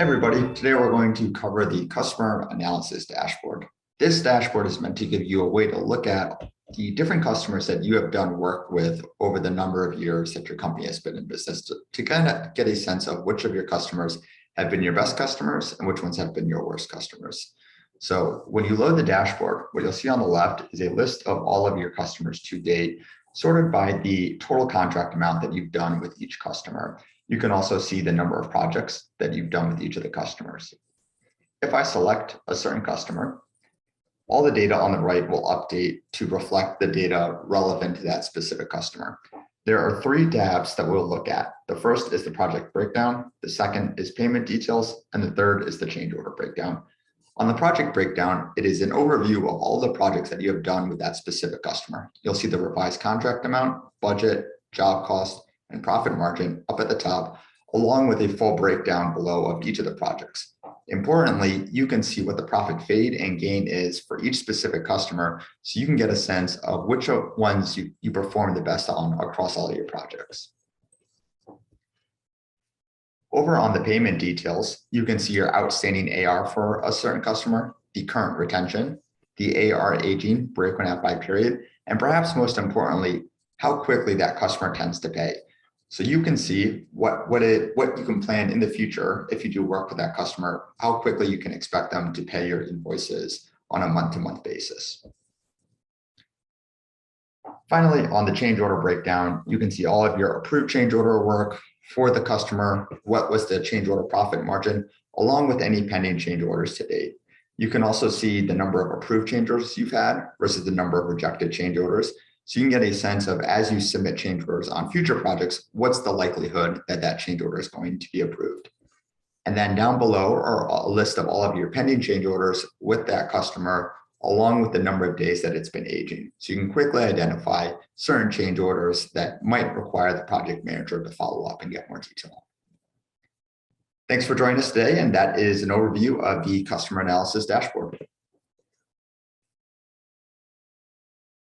Everybody, today we're going to cover the customer analysis dashboard. This dashboard is meant to give you a way to look at the different customers that you have done work with over the number of years that your company has been in business to kind of get a sense of which of your customers have been your best customers and which ones have been your worst customers. So when you load the dashboard, what you'll see on the left is a list of all of your customers to date, sorted by the total contract amount that you've done with each customer. You can also see the number of projects that you've done with each of the customers. If I select a certain customer, all the data on the right will update to reflect the data relevant to that specific customer. There are three tabs that we'll look at. The first is the project breakdown, the second is payment details, and the third is the change order breakdown. On the project breakdown, it is an overview of all the projects that you have done with that specific customer. You'll see the revised contract amount, budget, job cost, and profit margin up at the top, along with a full breakdown below of each of the projects. Importantly, you can see what the profit fade and gain is for each specific customer, so you can get a sense of which ones you perform the best on across all of your projects. Over on the payment details, you can see your outstanding AR for a certain customer, the current retention, the AR aging breakdown out by period, and perhaps most importantly, how quickly that customer tends to pay. So you can see what you can plan in the future if you do work with that customer, how quickly you can expect them to pay your invoices on a month-to-month basis. Finally, on the change order breakdown, you can see all of your approved change order work for the customer, what was the change order profit margin, along with any pending change orders to date. You can also see the number of approved change orders you've had versus the number of rejected change orders. So you can get a sense of, as you submit change orders on future projects, what's the likelihood that that change order is going to be approved. And then down below are a list of all of your pending change orders with that customer, along with the number of days that it's been aging. So you can quickly identify certain change orders that might require the project manager to follow up and get more detail. Thanks for joining us today, and that is an overview of the customer analysis dashboard.